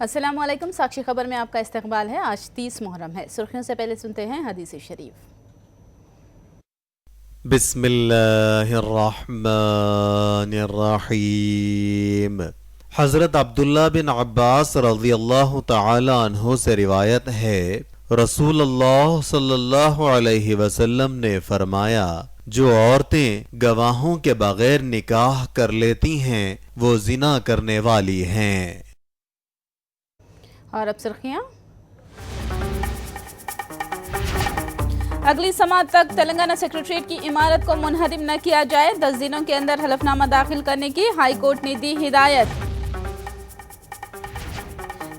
अस्सलाम वालेकुम। साक्षी खबर में आपका इस्तकबाल है। आज 30 मुहर्रम है। सुर्खियों से पहले सुनते हैं हदीस शरीफ। बिस्मिल्लाहिर्रहमानिर्रहीम। हज़रत अब्दुल्ला बिन अब्बास रज़ियल्लाहु तआला अन्हु से रिवायत है, रसूलुल्लाह सल्लल्लाहु अलैहि वसल्लम ने फरमाया, जो औरतें गवाहों के बगैर निकाह कर लेती हैं वो जिना करने वाली हैं। और अब सुर्खियां। अगली समाअत तक तेलंगाना सेक्रेटरीट की इमारत को मुनहदिम न किया जाए, 10 दिनों के अंदर हलफनामा दाखिल करने की हाई कोर्ट ने दी हिदायत।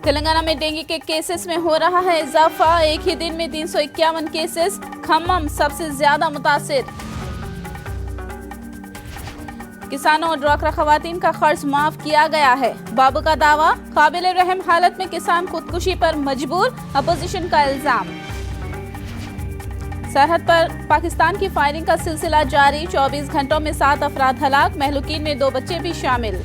तेलंगाना में डेंगू के केसेस में हो रहा है इजाफा, एक ही दिन में 351 केसेस। खम्मम सबसे ज्यादा मुतासिर। किसानों और ड्वाक्रा खवातीन का कर्ज माफ किया गया है, बाबू का दावा। काबिल रहम हालत में किसान खुदकुशी पर मजबूर, अपोजिशन का इल्जाम। सरहद पर पाकिस्तान की फायरिंग का सिलसिला जारी, 24 घंटों में 7 अफराद हलाक, महलूकीन में 2 बच्चे भी शामिल।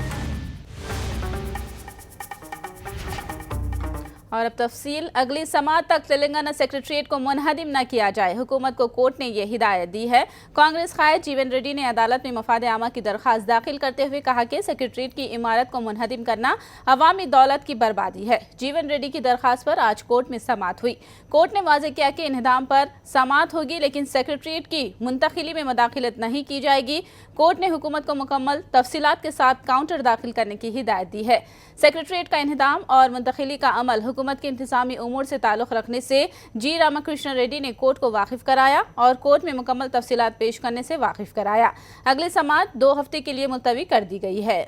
और अब तफसील। अगली समाअत तक तेलंगाना सेक्रेटरीट को मुनहदिम न किया जाए, हुकूमत को कोर्ट ने यह हिदायत दी है। कांग्रेस कायद जीवन रेड्डी ने अदालत में मफाद आमा की दरख्वास्त दाखिल करते हुए कहा कि सेक्रेटरीट की इमारत को मुनहदिम करना अवामी दौलत की बर्बादी है। जीवन रेड्डी की दरख्वास्त पर आज कोर्ट में समाअत हुई। कोर्ट ने वाज़ेह किया कि इन्हदाम पर समाअत होगी, लेकिन सेक्रेटरीट की मुंतकिली में मदाखिलत नहीं की जाएगी। कोर्ट ने हुकूमत को मुकम्मल तफसीलात के साथ काउंटर दाखिल करने की हिदायत दी है। सेक्रेटरीट का इन्हदाम और मुंतकिली का अमल हुकूमत के इंतजामी उमूर से ताल्लुक़ रखने से जी रामाकृष्ण रेड्डी ने कोर्ट को वाकिफ कराया और कोर्ट में मुकम्मल तफसीलात पेश करने से वाकिफ कराया। अगली समाअत 2 हफ्ते के लिए मुलतवी कर दी गई है।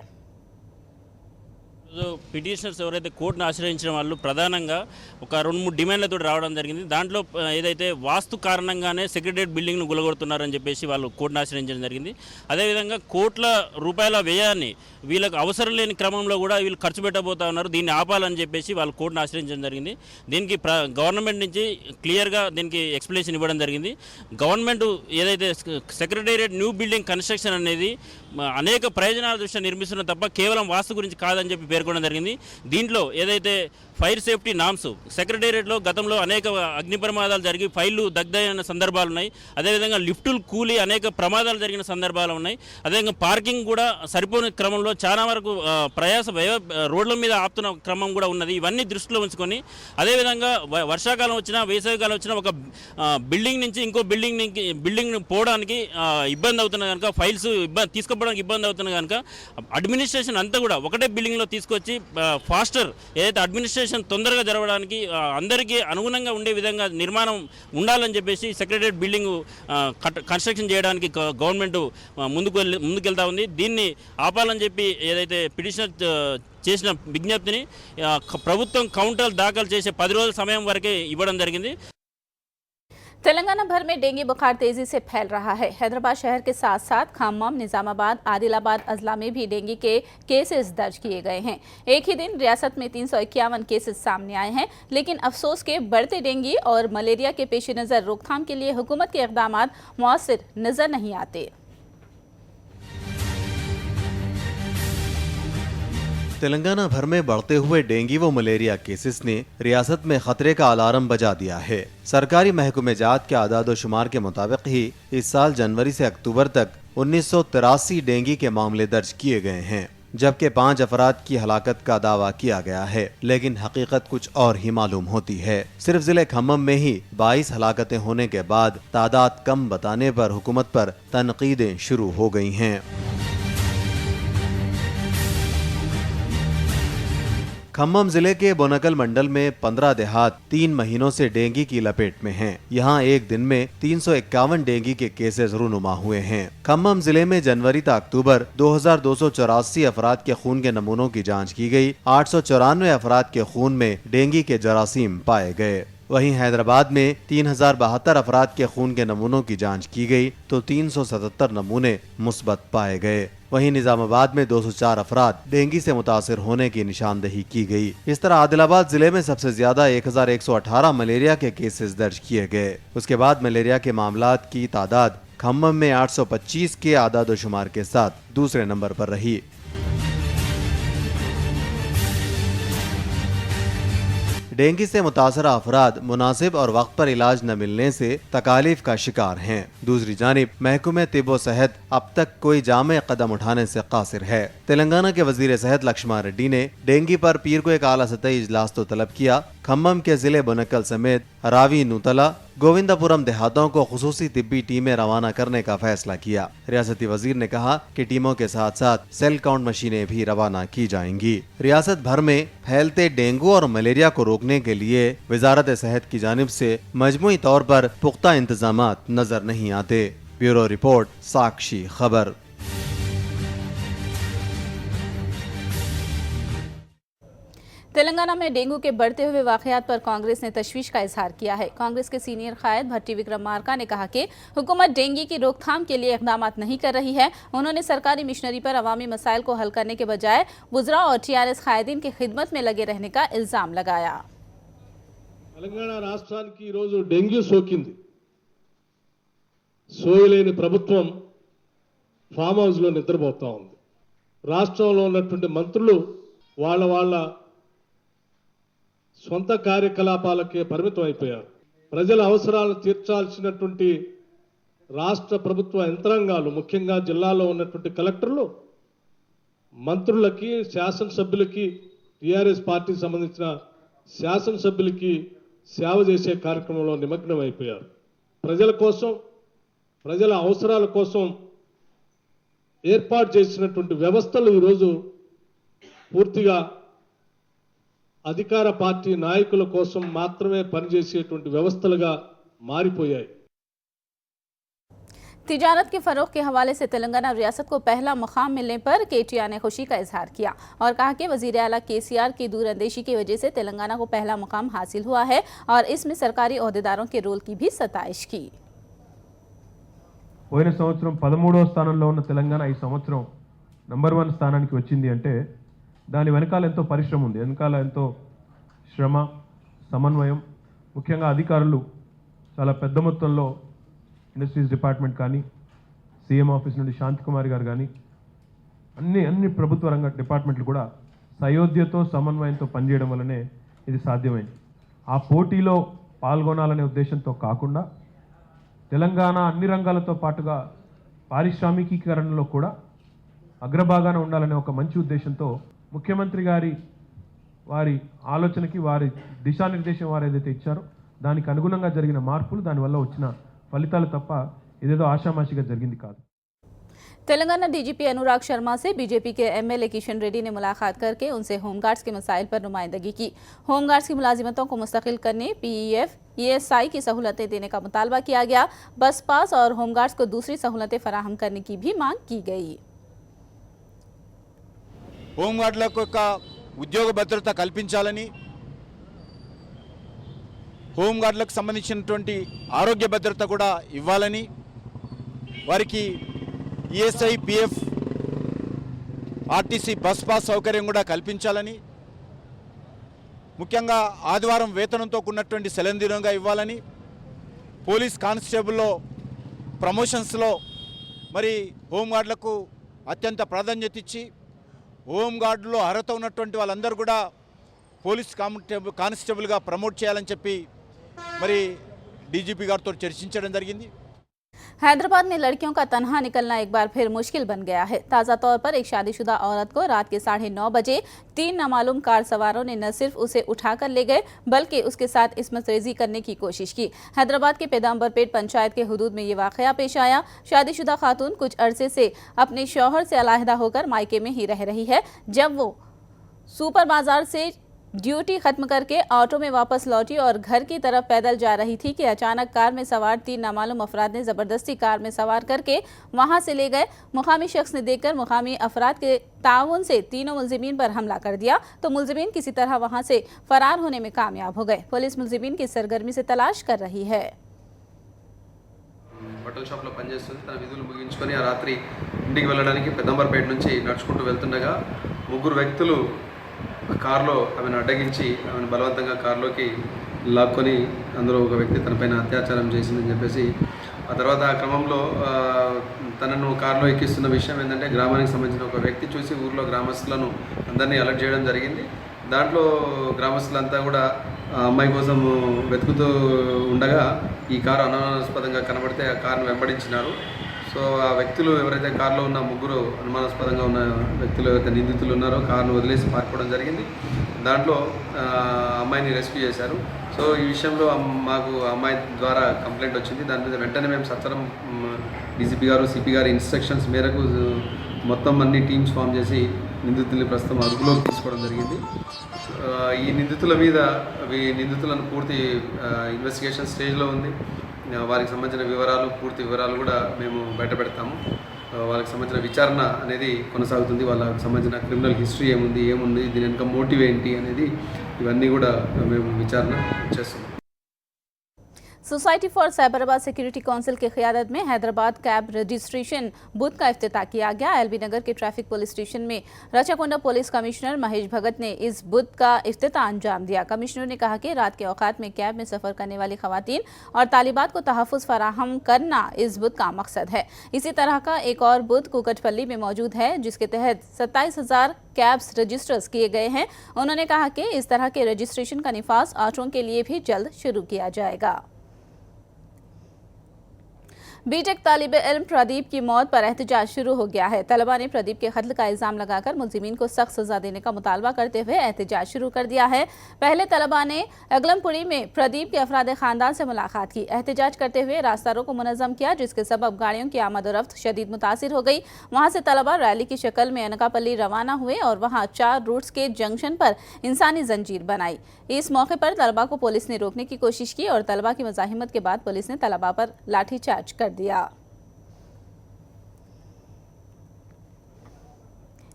పిటిషనర్స్ ఎవరైతే కోర్టును ఆశ్రయించిన వాళ్ళు ప్రధానంగా ఒక 2-3 డిమాండ్లతో రావడం జరిగింది. దాంట్లో ఏదైతే వాస్తు కారణంగానే సెక్రటరియట్ బిల్డింగ్ను గులగొడుతున్నారని చెప్పేసి వాళ్ళు కోర్టును ఆశ్రయించడం జరిగింది. అదేవిధంగా కోట్ల రూపాయల వ్యయాన్ని వీళ్ళకి అవసరం లేని క్రమంలో కూడా వీళ్ళు ఖర్చు పెట్టబోతా ఉన్నారు, దీన్ని ఆపాలని చెప్పేసి వాళ్ళు కోర్టును ఆశ్రయించడం జరిగింది. దీనికి గవర్నమెంట్ నుంచి క్లియర్గా దీనికి ఎక్స్ప్లెనేషన్ ఇవ్వడం జరిగింది. గవర్నమెంట్ ఏదైతే సెక్రటేరియట్ న్యూ బిల్డింగ్ కన్స్ట్రక్షన్ అనేది అనేక ప్రయోజనాల దృష్ట్యా నిర్మిస్తున్న తప్ప కేవలం వాస్తు గురించి కాదని చెప్పి పేర్కొనడం జరిగింది. దీంట్లో ఏదైతే ఫైర్ సేఫ్టీ నామ్స్ సెక్రటేరియట్లో గతంలో అనేక అగ్ని ప్రమాదాలు జరిగి ఫైళ్లు దగ్ధైన సందర్భాలు ఉన్నాయి. అదేవిధంగా లిఫ్టులు కూలి అనేక ప్రమాదాలు జరిగిన సందర్భాలు ఉన్నాయి. అదేవిధంగా పార్కింగ్ కూడా సరిపోని క్రమంలో చాలా వరకు రోడ్ల మీద ఆపుతున్న క్రమం కూడా ఉన్నది. ఇవన్నీ దృష్టిలో ఉంచుకొని అదేవిధంగా వర్షాకాలం వచ్చినా వేసవికాలం వచ్చినా ఒక బిల్డింగ్ నుంచి ఇంకో బిల్డింగ్ పోవడానికి ఇబ్బంది అవుతున్న కనుక ఫైల్స్ తీసుకుపోవడానికి ఇబ్బంది అవుతున్న కనుక అడ్మినిస్ట్రేషన్ అంతా కూడా ఒకటే బిల్డింగ్లో తీసుకొచ్చి ఫాస్టర్ ఏదైతే అడ్మినిస్ట్రేషన్ తొందరగా జరగడానికి అందరికీ అనుగుణంగా ఉండే విధంగా నిర్మాణం ఉండాలని చెప్పేసి సెక్రటరియట్ బిల్డింగ్ కన్స్ట్రక్షన్ చేయడానికి గవర్నమెంట్ ముందుకెళ్తా ఉంది. దీన్ని ఆపాలని చెప్పి ఏదైతే పిటిషనర్ చేసిన విజ్ఞప్తిని ప్రభుత్వం కౌంటర్ దాఖలు చేసే 10 రోజుల సమయం వరకే ఇవ్వడం జరిగింది. तेलंगाना भर में डेंगू बुखार तेजी से फैल रहा है। हैदराबाद शहर के साथ साथ खम्मम, निजामाबाद, आदिलाबाद अजला में भी डेंगू के केसेस दर्ज किए गए हैं। एक ही दिन रियासत में 351 केसेस सामने आए हैं, लेकिन अफसोस के बढ़ते डेंगू और मलेरिया के पेश नज़र रोकथाम के लिए हुकूमत के इक़दाम मौसर नजर नहीं आते। तेलंगाना भर में बढ़ते हुए डेंगू व मलेरिया केसेस ने रियासत में खतरे का अलार्म बजा दिया है। सरकारी महकमे जात के आदाद शुमार के मुताबिक ही इस साल जनवरी से अक्टूबर तक 1983 डेंगू के मामले दर्ज किए गए हैं, जबकि 5 अफराद की हलाकत का दावा किया गया है, लेकिन हकीकत कुछ और ही मालूम होती है। सिर्फ जिले खम्मम में ही 22 हलाकतें होने के बाद तादाद कम बताने पर हुकूमत पर तनकीदें शुरू हो गई हैं। खम्मम जिले के बोनकल मंडल में 15 देहात 3 महीनों से डेंगू की लपेट में हैं। यहाँ एक दिन में 351 डेंगू के केसेस रूनुमा हुए हैं। खम्मम जिले में जनवरी से अक्टूबर 2284 अफराद के खून के नमूनों की जांच की गई। 894 अफराद के खून में डेंगू के जरासीम पाए गए। वहीं हैदराबाद में 3072 अफराद के खून के नमूनों की जांच की गई तो 377 नमूने मुस्बत पाए गए। वहीं निजामाबाद में 204 अफराद डेंगू से मुतासिर होने की निशानदेही की गई। इस तरह आदिलाबाद जिले में सबसे ज्यादा 1118 मलेरिया के केसेस दर्ज किए गए। उसके बाद मलेरिया के मामलात की तादाद खम्मम में 825 के आदाद शुमार के साथ दूसरे नंबर पर रही। डेंगू से मुतासरा अफराद मुनासिब और वक्त पर इलाज न मिलने से तकालीफ का शिकार हैं। दूसरी जानिब महकमे तिब्बो सेहत अब तक कोई जामे कदम उठाने से कासिर है। तेलंगाना के वजीर सेहत लक्ष्मण रेड्डी ने डेंगू पर पीर को एक आला सतही इजलास तो तलब किया। खम्मम के जिले बनक्कल समेत रावी, नूतला, गोविंदपुरम देहातों को खुसूसी तिब्बी टीमें रवाना करने का फैसला किया। रियासती वजीर ने कहा कि टीमों के साथ साथ सेल काउंट मशीनें भी रवाना की जाएंगी। रियासत भर में फैलते डेंगू और मलेरिया को रोकने के लिए वजारत सेहत की जानिब से मजमूई तौर पर पुख्ता इंतजामात नजर नहीं आते। ब्यूरो रिपोर्ट, साक्षी खबर। तेलंगाना में डेंगू के बढ़ते हुए वाकयात पर कांग्रेस ने तशवीश का इजहार किया है। कांग्रेस के सीनियर कायद भट्टी विक्रमार्का ने कहा कि हुकूमत डेंगू की रोकथाम के लिए इकदाम नहीं कर रही है। उन्होंने सरकारी मिशनरी पर अवामी मसाइल को हल करने के बजाय वुज़रा और टीआरएस कायदीन की खिदमत में लगे रहने का इल्जाम लगाया। तेलंगाना राष्ट्रानिकी ఈ రోజు డెంగ్యూ సోకింది. సోయలేని ప్రభుత్వం ఫామ్ హౌస్ లో నిద్రపోతా ఉంది. రాష్ట్రంలో ఉన్నటువంటి మంత్రులు వాళ్ళ సొంత కార్యకలాపాలకే పరిమితం అయిపోయారు. ప్రజల అవసరాలను తీర్చాల్సినటువంటి రాష్ట్ర ప్రభుత్వ యంత్రాంగాలు, ముఖ్యంగా జిల్లాలో ఉన్నటువంటి కలెక్టర్లు మంత్రులకి, శాసనసభ్యులకి, టీఆర్ఎస్ పార్టీకి సంబంధించిన శాసనసభ్యులకి సేవ చేసే కార్యక్రమంలో నిమగ్నం అయిపోయారు. ప్రజల కోసం, ప్రజల అవసరాల కోసం ఏర్పాటు చేసినటువంటి వ్యవస్థలు ఈరోజు పూర్తిగా అధికార పార్టీ నాయకుల కోసం మాత్రమే పనిచేసేటువంటి వ్యవస్థలుగా మారిపోయాయి। तिजारत के फरोग के हवाले से तेलंगाना रियासत को पहला मुकाम मिलने पर केटीआर ने खुशी का इजहार किया और कहा कि वजीर आला केसीआर की दूरअंदेशी की वजह से तेलंगाना को पहला मुकाम हासिल हुआ है और इसमें सरकारी ओहदेदारों के रोल की भी सताइश की। పోయిన సంవత్సరం 13వ స్థానంలో ఉన్న తెలంగాణ ఈ సంవత్సరం నంబర్ 1 స్థానానికి వచ్చింది అంటే దాని వెనకాల ఎంతో పరిశ్రమ ఉంది, వెనకాల ఎంతో శ్రమ, సమన్వయం, ముఖ్యంగా అధికారులు చాలా పెద్ద మొత్తంలో ఇండస్ట్రీస్ డిపార్ట్మెంట్ కానీ, సీఎం ఆఫీస్ నుండి శాంతి కుమార్ గారు కానీ అన్ని ప్రభుత్వ రంగ డిపార్ట్మెంట్లు కూడా సయోధ్యతో సమన్వయంతో పనిచేయడం వల్లనే ఇది సాధ్యమైంది। ఆ పోటీలో పాల్గొనాలనే ఉద్దేశంతో కాకుండా తెలంగాణ అన్ని రంగాలతో పాటుగా పారిశ్రామికీకరణలో కూడా అగ్రభాగాన ఉండాలనే ఒక మంచి ఉద్దేశంతో ముఖ్యమంత్రి గారి వారి ఆలోచనకి, వారి దిశానిర్దేశం వారు ఏదైతే ఇచ్చారో దానికి అనుగుణంగా జరిగిన మార్పులు, దానివల్ల వచ్చిన ఫలితాలు తప్ప ఇదేదో ఆషామాషిగా జరిగింది కాదు। तेलंगाना डीजीपी अनुराग शर्मा से बीजेपी के एमएलए किशन रेड्डी ने मुलाकात करके उनसे होमगार्ड्स के मसाइल पर नुमाइंदगी की। होमगार्ड्स की मुलाजिमतों को मुस्तकिल करने, पीईएफ, ईएसआई की सहूलतें देने का मुतालबा किया गया। बस पास और होमगार्ड्स को दूसरी सहूलतें फराहम करने की भी मांग की गई। హోంగార్డులకు యొక్క ఉద్యోగ భద్రత కల్పించాలని, హోంగార్డులకు సంబంధించినటువంటి ఆరోగ్య భద్రత కూడా ఇవ్వాలని, వారికి ESI, PF, RTC bus pass సౌకర్యం కూడా కల్పించాలని, ముఖ్యంగా ఆదివారం వేతనంతో కూడినటువంటి సెలవు దినంగా ఇవ్వాలని, పోలీస్ కానిస్టేబుల్లో ప్రమోషన్స్లో మరి హోంగార్డులకు అత్యంత ప్రాధాన్యత ఇచ్చి హోంగార్డులో అర్హత ఉన్నటువంటి వాళ్ళందరూ కూడా పోలీస్ కానిస్టేబుల్గా ప్రమోట్ చేయాలని చెప్పి మరి డీజీపీ గారితో చర్చించడం జరిగింది। हैदराबाद में लड़कियों का तन्हा निकलना एक बार फिर मुश्किल बन गया है। ताज़ा तौर पर एक शादीशुदा औरत को रात के 9:30 बजे 3 नामालूम कार सवारों ने न सिर्फ उसे उठाकर ले गए बल्कि उसके साथ इस्मत रेजी करने की कोशिश की। हैदराबाद के पैगंबरपेट पंचायत के हुदूद में ये वाकया पेश आया। शादीशुदा खातून कुछ अरसे से अपने शौहर से अलहदा होकर मायके में ही रह रही है। जब वो सुपर बाजार से ड्यूटी खत्म करके ऑटो में वापस लौटी और घर की तरफ पैदल जा रही थी कि अचानक कार में सवार 3 नामालूम अफराद ने ज़बरदस्ती कार में सवार करके वहां से ले गए। मुकामी शख्स ने देखकर मुकामी अफराद के ताउन से तीनों मुलजिमीन पर हमला कर दिया तो मुलजिमीन किसी तरह वहां से फरार होने में कामयाब हो गए। पुलिस मुलजिमीन की सरगर्मी से तलाश कर रही है। బట్టల షాప్లో పనిచేస్తుంది। తన విధులు ముగించుకొని ఆ రాత్రి ఇంటికి వెళ్ళడానికి పెద్దంబర్పేట నుంచి నడుచుకుంటూ వెళ్తుండగా ముగ్గురు వ్యక్తులు కారులో ఆమెను అడ్డగించి ఆమెను బలవంతంగా కారులోకి లాక్కొని అందులో ఒక వ్యక్తి తనపైన అత్యాచారం చేసిందని చెప్పేసి ఆ తర్వాత ఆ క్రమంలో తనను కారులో ఎక్కిస్తున్న విషయం ఏంటంటే గ్రామానికి సంబంధించిన ఒక వ్యక్తి చూసి ఊర్లో గ్రామస్తులను అందరినీ అలర్ట్ చేయడం జరిగింది। దాంట్లో గ్రామస్తులంతా కూడా ఆ అమ్మాయి కోసం వెతుకుతూ ఉండగా ఈ కారు అనుమానాస్పదంగా కనబడితే ఆ కారును వెంబడించినారు. సో ఆ వ్యక్తులు ఎవరైతే కారులో ఉన్న ముగ్గురు అనుమానాస్పదంగా ఉన్న వ్యక్తులు ఎవరైతే నిందితులు ఉన్నారో కారును వదిలేసి పారిపోవడం జరిగింది. దాంట్లో అమ్మాయిని రెస్క్యూ చేశారు. సో ఈ విషయంలో మాకు అమ్మాయి ద్వారా కంప్లైంట్ వచ్చింది. దాని మీద వెంటనే మేము సత్వరం డీసీపీ గారు సిపి గారి ఇన్స్ట్రక్షన్స్ మేరకు మొత్తం అన్ని టీమ్స్ ఫామ్ చేసి నిందితుల్ని ప్రస్తుతం అదుపులోకి తీసుకోవడం జరిగింది. ఈ నిందితులను పూర్తి ఇన్వెస్టిగేషన్ స్టేజ్లో ఉంది. వారికి సంబంధించిన పూర్తి వివరాలు కూడా మేము బయటపెడతాము. వాళ్ళకి సంబంధించిన విచారణ అనేది కొనసాగుతుంది. వాళ్ళకి సంబంధించిన క్రిమినల్ హిస్టరీ ఏముంది దీని వెనుక మోటివ్ ఏంటి అనేది ఇవన్నీ కూడా మేము విచారణ చేస్తున్నాం. Society for Cyberabad security council की क़यादत में हैदराबाद कैब रजिस्ट्रेशन बूथ का इफ्तिताह किया गया। एलबी नगर के ट्रैफिक पुलिस स्टेशन में रचाकोंडा पुलिस कमिश्नर महेश भगत ने इस बूथ का इफ्तिताह अंजाम दिया। कमिश्नर ने कहा कि रात के औकात में कैब में सफ़र करने वाली खवातीन और तालिबात को तहफ़्फ़ुज़ फराहम करना इस बूथ का मकसद है। इसी तरह का एक और बूथ कुकटपल्ली में मौजूद है जिसके तहत 27,000 कैब्स रजिस्टर्स किए गए हैं। उन्होंने कहा कि इस तरह के रजिस्ट्रेशन का निफाज ऑटों के लिए भी जल्द शुरू किया जाएगा। बीटेक तालिब इल्म प्रदीप की मौत पर एहतजाज शुरू हो गया है। तलबा ने प्रदीप के कत्ल का इल्ज़ाम लगाकर मुलजिमीन को सख्त सजा देने का मुतालबा करते हुए एहतजाज शुरू कर दिया है। पहले तलबा ने अगलमपुरी में प्रदीप के अफराद ख़ानदान से मुलाकात की। एहतजाज करते हुए रास्ता रोको मुनज़्ज़म किया जिसके सबब गाड़ियों की आमद-ओ-रफ्त शदीद मुतासिर हो गई। वहाँ से तलबा रैली की शक्ल में अनकापल्ली रवाना हुए और वहाँ 4 रूट्स के जंक्शन पर इंसानी जंजीर बनाई। इस मौके पर तलबा को पुलिस ने रोकने की कोशिश की और तलबा की मज़ाहिमत के बाद पुलिस ने तलबा पर लाठीचार्ज कर दिया।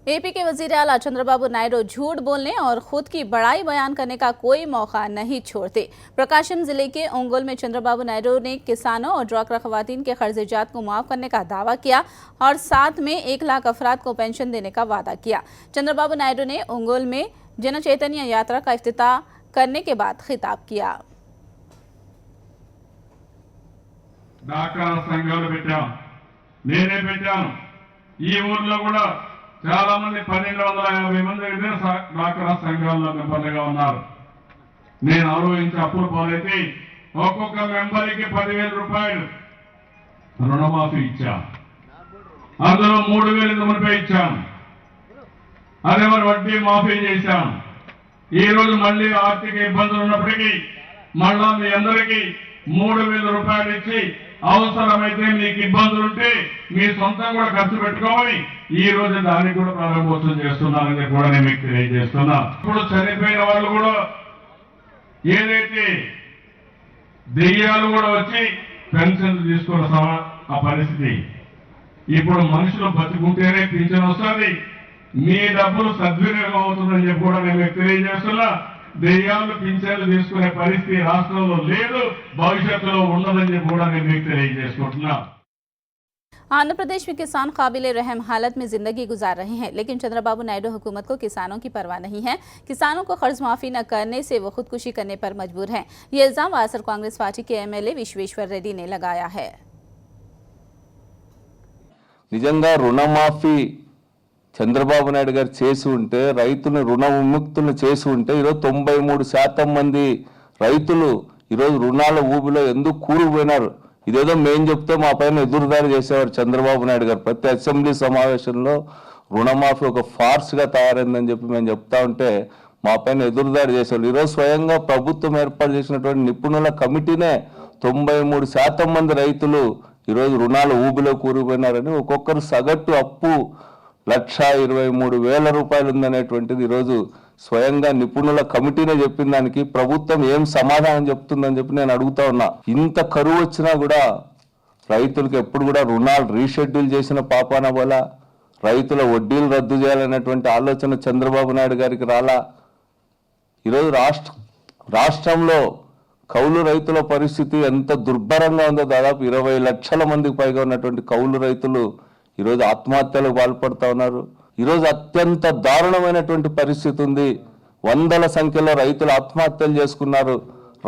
एपी के वजीर आला चंद्रबाबू नायडू झूठ बोलने और खुद की बड़ाई बयान करने का कोई मौका नहीं छोड़ते। प्रकाशम जिले के ओंगोल में चंद्रबाबू नायडू ने किसानों और ड्वाक्रा खवातीन के कर्ज़-ए-जात को माफ़ करने का दावा किया और साथ में 1 लाख अफराद को पेंशन देने का वादा किया। चंद्रबाबू नायडू ने ओंगोल में जन चैतन्य यात्रा का इफ्तिताह करने के बाद खिताब किया। చాలా మంది 1250 మంది డ్వాక్రా సంఘాల్లో మెంబర్లుగా ఉన్నారు. నేను ఆరోగ్యించి అప్పులు పాలైతే ఒక్కొక్క మెంబర్కి 10,000 రూపాయలు రుణమాఫీ ఇచ్చాను. అందులో 3,000 మునిపై ఇచ్చాను. అదే మరి వడ్డీ మాఫీ చేశాను. ఈ రోజు మళ్ళీ ఆర్థిక ఇబ్బందులు ఉన్నప్పటికీ మళ్ళా మీ అందరికీ 3,000 రూపాయలు ఇచ్చి అవసరమైతే మీకు ఇబ్బందులుంటే మీ సొంతం కూడా ఖర్చు పెట్టుకోమని ఈ రోజు దానికి కూడా ప్రారంభోత్సవం చేస్తున్నానని కూడా నేను మీకు తెలియజేస్తున్నా. ఇప్పుడు చనిపోయిన వాళ్ళు కూడా ఏదైతే దెయ్యాలు కూడా వచ్చి పెన్షన్లు తీసుకున్న ఆ పరిస్థితి ఇప్పుడు మనుషులు బతుకుంటేనే పింఛన్ వస్తుంది. మీ డబ్బులు సద్వినియోగం అవుతుందని చెప్పి కూడా నేను మీకు తెలియజేస్తున్నా. దెయ్యాలు పింఛన్లు తీసుకునే పరిస్థితి రాష్ట్రంలో లేదు, భవిష్యత్తులో ఉండదని చెప్పి కూడా నేను మీకు తెలియజేసుకుంటున్నా। आंध्र प्रदेश में किसान काबिले रहम हालत में जिंदगी गुजार रहे हैं, लेकिन चंद्रबाबू नायडू हुकूमत को किसानों की परवाह नहीं है। किसानों को कर्ज माफी न करने से वो खुदकुशी करने पर मजबूर हैं। ये इल्जाम वायएसआर कांग्रेस पार्टी के एमएलए विश्वेश्वर रेड्डी ने लगाया है। నిజంగా రుణమాఫీ చంద్రబాబు నాయుడు గారు చేసి ఉంటే, రైతులను రుణ విముక్తులను చేసి ఉంటే ఈరోజు 93% మంది రైతులు ఈరోజు రుణాల ఊబిలో ఎందుకు కూరుకుపోయినారు? ఇదేదో మేము చెప్తే మా పైన ఎదురుదారి చేసేవారు చంద్రబాబు నాయుడు గారు. ప్రతి అసెంబ్లీ సమావేశంలో రుణమాఫీ ఒక ఫార్స్గా తయారైందని చెప్పి మేము చెప్తా ఉంటే మా పైన ఎదురుదారి చేసేవాళ్ళు. ఈరోజు స్వయంగా ప్రభుత్వం ఏర్పాటు చేసినటువంటి నిపుణుల కమిటీనే 93% మంది రైతులు ఈరోజు రుణాల ఊబిలో కూరుకుపోయినారని, ఒక్కొక్కరు సగటు అప్పు 1,23,000 రూపాయలు ఉందనేటువంటిది ఈరోజు స్వయంగా నిపుణుల కమిటీనే చెప్పిన దానికి ప్రభుత్వం ఏం సమాధానం చెప్తుందని చెప్పి నేను అడుగుతా ఉన్నా. ఇంత కరువు వచ్చినా కూడా రైతులకు ఎప్పుడు కూడా రుణాలు రీషెడ్యూల్ చేసిన పాపాన వల్ల రైతుల వడ్డీలు రద్దు చేయాలనేటువంటి ఆలోచన చంద్రబాబు నాయుడు గారికి రాలా. ఈరోజు రాష్ట్రంలో కౌలు రైతుల పరిస్థితి ఎంత దుర్భరంగా ఉందో, దాదాపు 20 లక్షల మందికి పైగా ఉన్నటువంటి కౌలు రైతులు ఈరోజు ఆత్మహత్యలకు పాల్పడుతూ ఉన్నారు. ఈరోజు అత్యంత దారుణమైనటువంటి పరిస్థితి ఉంది. వందల సంఖ్యలో రైతులు ఆత్మహత్యలు చేసుకున్నారు.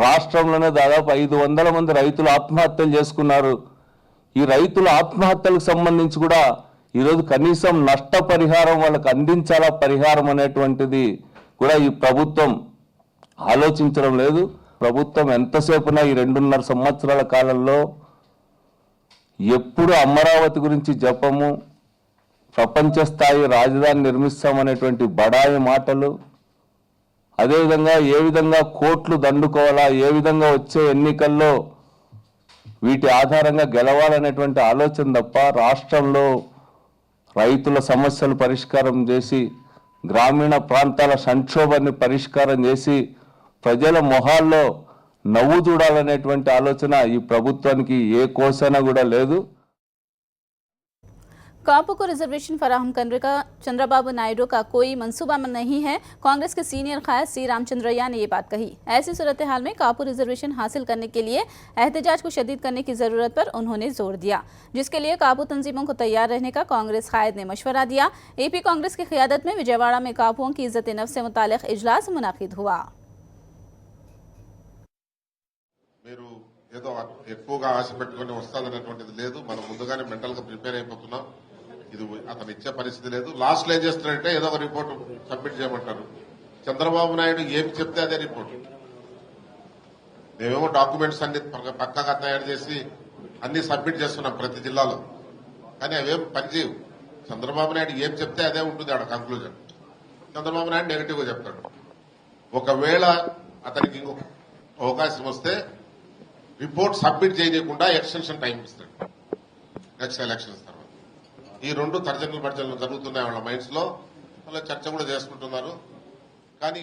రాష్ట్రంలోనే దాదాపు 500 మంది రైతులు ఆత్మహత్యలు చేసుకున్నారు. ఈ రైతుల ఆత్మహత్యలకు సంబంధించి కూడా ఈరోజు కనీసం నష్టపరిహారం వాళ్ళకు అందించాలా పరిహారం అనేటువంటిది కూడా ఈ ప్రభుత్వం ఆలోచించడం లేదు. ప్రభుత్వం ఎంతసేపున ఈ 2.5 సంవత్సరాల కాలంలో ఎప్పుడు అమరావతి గురించి జపము, ప్రపంచ స్థాయి రాజధాని నిర్మిస్తామనేటువంటి బడాయి మాటలు, అదేవిధంగా ఏ విధంగా కోట్లు దండుకోవాలా, ఏ విధంగా వచ్చే ఎన్నికల్లో వీటి ఆధారంగా గెలవాలనేటువంటి ఆలోచన తప్ప రాష్ట్రంలో రైతుల సమస్యలు పరిష్కారం చేసి, గ్రామీణ ప్రాంతాల సంక్షోభాన్ని పరిష్కారం చేసి, ప్రజల మొహాల్లో నవ్వు చూడాలనేటువంటి ఆలోచన ఈ ప్రభుత్వానికి ఏ కోసైనా కూడా లేదు. कापू को रिजर्वेशन फराहम करने का चंद्रबाबू नायडू का कोई मंसूबा नहीं है। कांग्रेस के सीनियर कायद सी रामचंद्रैया ने ये बात कही। ऐसी सूरत हाल में कापू रिजर्वेशन हासिल करने के लिए एहतजाज को शदीद करने की जरूरत पर उन्होंने जोर दिया, जिसके लिए कापू तंजीमों को तैयार रहने का कांग्रेस कायद ने मशवरा दिया। एपी कांग्रेस की क़ियादत में विजयवाड़ा में कापुओं की इज्जत नफ्स से मुतालिक इजलास मुनाकिद हुआ। మీరు ఏదో ఎక్కువగా ఆశ పెట్టుకొని వస్తాదనేటువంటిది లేదు. మనం ముందుగానే మెంటల్ గా ప్రిపేర్ అయిపోతున్నాం. ఇది అతను ఇచ్చే పరిస్థితి లేదు. లాస్ట్ లో ఏం చేస్తున్నారంటే ఏదో ఒక రిపోర్ట్ సబ్మిట్ చేయమంటారు. చంద్రబాబు నాయుడు ఏమి చెప్తే అదే రిపోర్ట్. మేమేమో డాక్యుమెంట్స్ అన్ని పక్కాగా తయారు చేసి అన్ని సబ్మిట్ చేస్తున్నాం ప్రతి జిల్లాలో, కానీ అవేం పనిచేయవు. చంద్రబాబు నాయుడు ఏం చెప్తే అదే ఉంటుంది ఆడ కంక్లూజన్. చంద్రబాబు నాయుడు నెగటివ్ గా చెప్తాడు. ఒకవేళ అతనికి ఇంకొక అవకాశం వస్తే రిపోర్ట్ సబ్మిట్ చేయకుండా ఎక్స్టెన్షన్ టైం ఇస్తాడు నెక్స్ట్ ఎలక్షన్స్ తర్వాత. ఈ 2 తర్జనలు భర్జనలు జరుగుతున్నాయి వాళ్ళ మైండ్స్ లో. వాళ్ళ చర్చ కూడా చేసుకుంటున్నారు. కానీ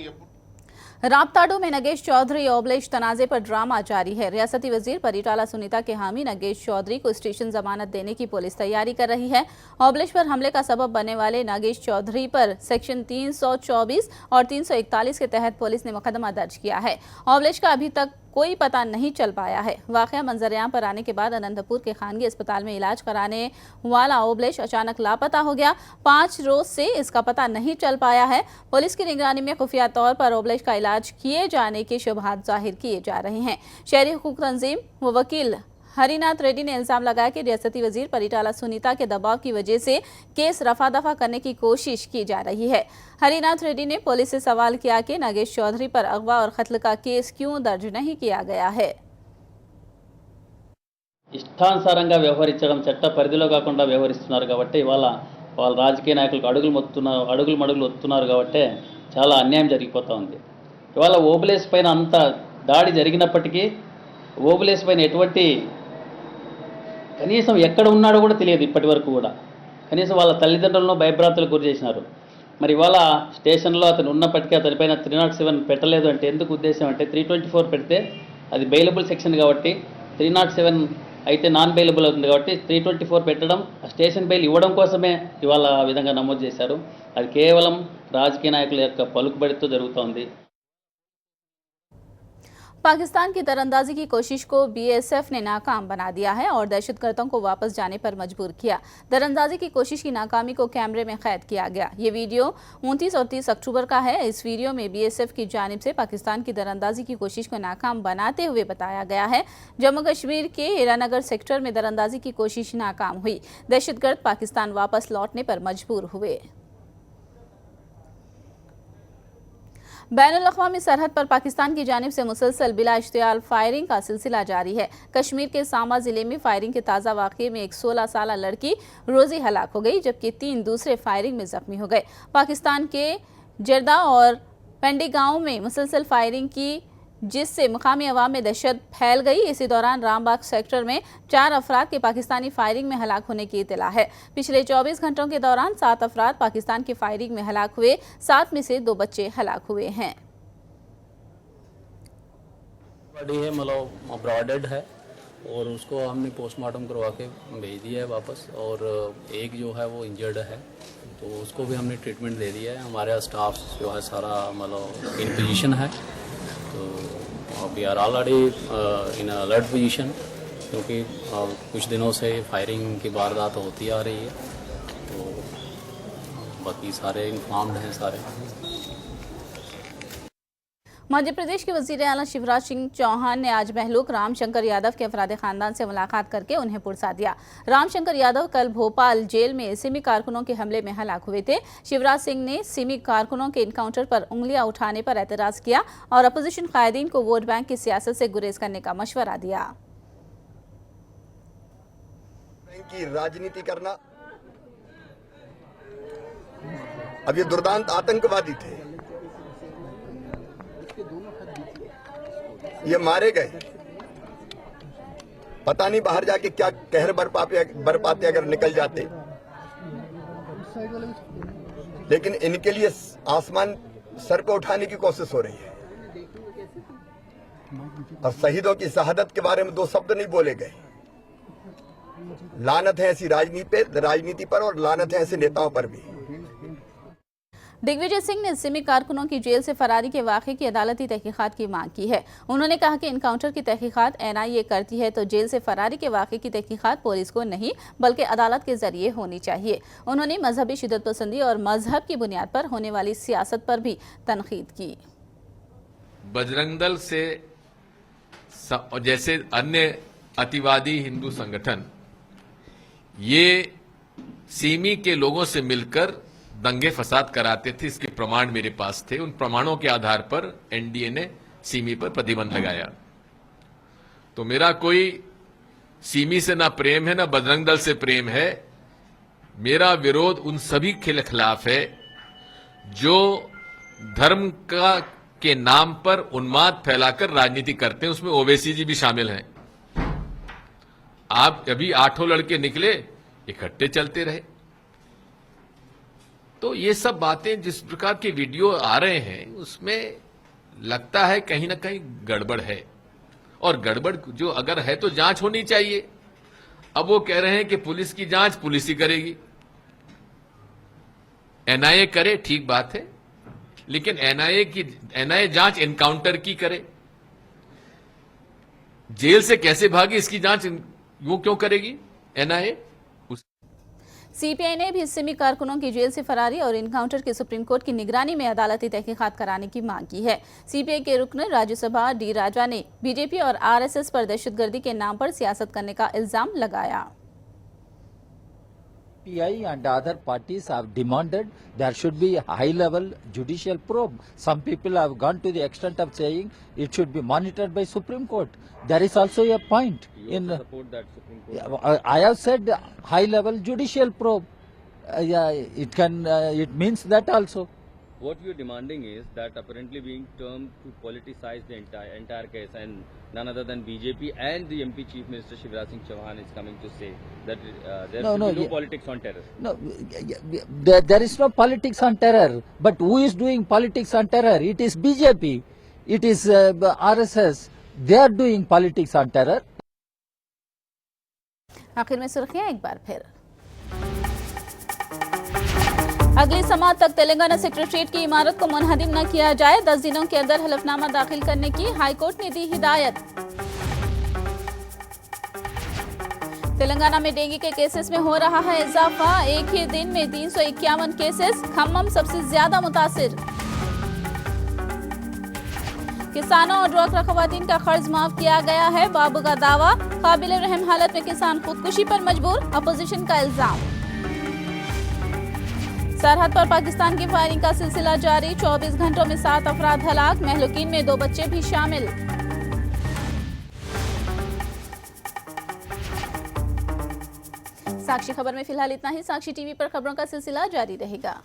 रापताडू में नगेश चौधरी ओबलेश तनाजे पर ड्रामा जारी है। रियासती वजीर परिटाला सुनीता के हामी नगेश चौधरी को स्टेशन जमानत देने की पुलिस तैयारी कर रही है। ओबलेश पर हमले का सबब बनने वाले नगेश चौधरी पर सेक्शन 324 और 341 के तहत पुलिस ने मुकदमा दर्ज किया है। ओबलेश का अभी तक कोई पता नहीं चल पाया है। वाकया मंजर-ए-आम पर आने के बाद अनंतपुर के खानगी अस्पताल में इलाज कराने वाला ओबलेश अचानक लापता हो गया। 5 रोज से इसका पता नहीं चल पाया है। पुलिस की निगरानी में खुफिया तौर पर ओबलेश का इलाज किए जाने के शुबहात जाहिर किए जा रहे हैं। शहरी हुकूक तंजीम व वकील हरिनाथ रेड्डी ने इल्जाम लगाया कि रियासती वजीर परिटाला सुनीता के दबाव की वजह से केस रफा दफा करने की कोशिश की जा रही है। हरिनाथ रेड्डी ने पुलिस से सवाल किया कि नगेश चौधरी पर अगवा और कत्ल का केस क्यों दर्ज नहीं किया गया है। ఇష్టానుసారంగా వ్యవహరించడం, చట్ట పరిధిలో కాకుండా వ్యవహరిస్తున్నారు కాబట్టి ఇవాళ వాళ్ళ రాజకీయ నాయకులకు అడుగులు మడుగులు వస్తున్నారు కాబట్టి చాలా అన్యాయం జరిగిపోతూ ఉంది. ఇవాళ ఓబులేస్ పైన అంత దాడి జరిగినప్పటికీ ఓబులేస్ పైన ఎటువంటి కనీసం ఎక్కడ ఉన్నాడో కూడా తెలియదు ఇప్పటి వరకు కూడా. కనీసం వాళ్ళ తల్లిదండ్రులను భయభ్రాంతులకు గురి చేసినారు. మరి ఇవాళ స్టేషన్లో అతను ఉన్నప్పటికీ అతనిపైన 307 పెట్టలేదు అంటే ఎందుకు ఉద్దేశం అంటే 324 పెడితే అది బెయిలబుల్ సెక్షన్ కాబట్టి 307 అయితే నాన్ బెయిలబుల్ అవుతుంది కాబట్టి 324 పెట్టడం స్టేషన్ బెయిల్ ఇవ్వడం కోసమే ఇవాళ ఆ విధంగా నమోదు చేశారు. అది కేవలం రాజకీయ నాయకుల యొక్క పలుకుబడితో జరుగుతోంది. पाकिस्तान की दरअंदाजी की कोशिश को बीएसएफ ने नाकाम बना दिया है और दहशतगर्दों को वापस जाने पर मजबूर किया। दरअंदाजी की कोशिश की नाकामी को कैमरे में कैद किया गया। ये वीडियो 29 और 30 अक्टूबर का है। इस वीडियो में बीएसएफ की जानिब से पाकिस्तान की दरअंदाजी की कोशिश को नाकाम बनाते हुए बताया गया है। जम्मू कश्मीर के हीरानगर सेक्टर में दरअंदाजी की कोशिश नाकाम हुई। दहशतगर्द पाकिस्तान वापस लौटने पर मजबूर हुए। बैनुल-अक़वामी सरहद पर पाकिस्तान की जानिब से मुसलसल बिला इश्तियाल फायरिंग का सिलसिला जारी है। कश्मीर के सांबा जिले में फायरिंग के ताज़ा वाक़े में एक 16 साला लड़की रोज़ी हलाक हो गई, जबकि 3 दूसरे फायरिंग में जख्मी हो गए। पाकिस्तान के जर्दा और पेंडी गाँव में मुसलसल फायरिंग की, जिससे मुकामी अवाम में दहशत फैल गई। इसी दौरान रामबाग सेक्टर में 4 अफराद के पाकिस्तानी फायरिंग में हलाक होने की इत्तला है। पिछले 24 घंटों के दौरान 7 अफराद पाकिस्तान की फायरिंग में हलाक हुए, 7 में से 2 बच्चे हलाक हुए हैं। बॉडी है मतलब ब्रॉडेड है और उसको हमने पोस्टमार्टम करवा के भेज दिया है वापस, और एक जो है वो इंजर्ड है तो उसको भी हमने ट्रीटमेंट दे दिया है। हमारे स्टाफ जो है सारा मतलब इन पोजीशन है, तो we are already in alert position, क्योंकि कुछ दिनों से फायरिंग की वारदात होती आ रही है। तो बाकी सारे इन्फॉर्म्ड हैं सारे। मध्य प्रदेश के वजीर आला शिवराज सिंह चौहान ने आज महलूक रामशंकर यादव के अफराद खानदान से मुलाकात करके उन्हें पुरसा दिया। रामशंकर यादव कल भोपाल जेल में सिमी कारकुनों के हमले में हलाक हुए थे। शिवराज सिंह ने सिमी कारकुनों के इनकाउंटर पर उंगलियां उठाने पर एतराज किया और अपोजिशन कायदीन को वोट बैंक की सियासत से गुरेज करने का मशवरा दिया। की राजनीति करना, अब ये दुर्दांत आतंकवादी थे, ये मारे गए, पता नहीं बाहर जाके क्या कहर बरपाते अगर निकल जाते, लेकिन इनके लिए आसमान सर पे उठाने की कोशिश हो रही है। और शहीदों की शहादत के बारे में दो शब्द नहीं बोले गए। लानत है ऐसी राजनीति पर और लानत है ऐसे नेताओं पर भी। दिग्विजय सिंह ने सिमी कारकुनों की जेल से फरारी के वाक़े की अदालती तहकीकात की मांग की है। उन्होंने कहा कि इनकाउंटर की तहकीकात NIA करती है तो जेल से फरारी के वाक़े की तहकीकात पुलिस को नहीं बल्कि अदालत के जरिए होनी चाहिए। उन्होंने मजहबी शिद्दत पसंदी और मजहब की बुनियाद पर होने वाली सियासत पर भी तनकीद की। बजरंग दल से जैसे अन्य अतिवादी हिंदू संगठन ये सिमी के लोगों से मिलकर दंगे फसाद कराते थे, इसके प्रमाण मेरे पास थे। उन प्रमाणों के आधार पर NDA ने सिमी पर प्रतिबंध लगाया। तो मेरा कोई सिमी से ना प्रेम है ना बजरंग दल से प्रेम है। मेरा विरोध उन सभी के खिलाफ है जो धर्म के नाम पर उन्माद फैलाकर राजनीति करते हैं। उसमें ओवैसी जी भी शामिल हैं। आप अभी 8 लड़के निकले, इकट्ठे चलते रहे। तो ये सब बातें जिस प्रकार के वीडियो आ रहे हैं उसमें लगता है कहीं ना कहीं गड़बड़ है। और गड़बड़ जो अगर है तो जांच होनी चाहिए। अब वो कह रहे हैं कि पुलिस की जांच पुलिस ही करेगी, NIA करे, ठीक बात है, लेकिन NIA जांच एनकाउंटर की करे। जेल से कैसे भागी इसकी जांच वो क्यों करेगी NIA? CPI ने भी सिमी कारकुनों की जेल से फरारी और इनकाउंटर की सुप्रीम कोर्ट की निगरानी में अदालती तहकीकात कराने की मांग की है। CPI के रुकन राज्यसभा D राजा ने BJP और RSS पर दहशतगर्दी के नाम पर सियासत करने का इल्जाम लगाया। CPI and other parties have demanded there should be a high-level judicial probe. Some people have gone to the extent of saying it should be monitored by Supreme Court. There is also a point in. Support that Supreme Court. I have said high-level judicial probe. It can. It means that also. What you're demanding is that apparently being termed to politicize the entire case, and none other than BJP and the MP Chief Minister Shivraj Singh Chauhan is coming to say that there should be no politics on terror. No, there is no politics on terror. But who is doing politics on terror? It is BJP. It is RSS. They are doing politics on terror. आखिर में सुर्खियां एक बार फिर। अगली समाअत तक Telangana secretariat की इमारत को मुनहदिम न किया जाए, 10 दिनों के अंदर हलफनामा दाखिल करने की हाईकोर्ट ने दी हिदायत। तेलंगाना में डेंगू के केसेस में हो रहा है इजाफा, एक ही दिन में 351 केसेस, खम्मम सबसे ज्यादा मुतासिर। किसानों और ड्वाक्रा खवातीन का कर्ज माफ किया गया है, बाबू का दावा। काबिल रहम हालत में किसान खुदकुशी पर मजबूर, अपोजिशन का इल्जाम। सरहद पर पाकिस्तान की फायरिंग का सिलसिला जारी, 24 घंटों में 7 अफराद हलाक, महलूकीन में 2 बच्चे भी शामिल। साक्षी खबर में फिलहाल इतना ही। साक्षी टीवी पर खबरों का सिलसिला जारी रहेगा।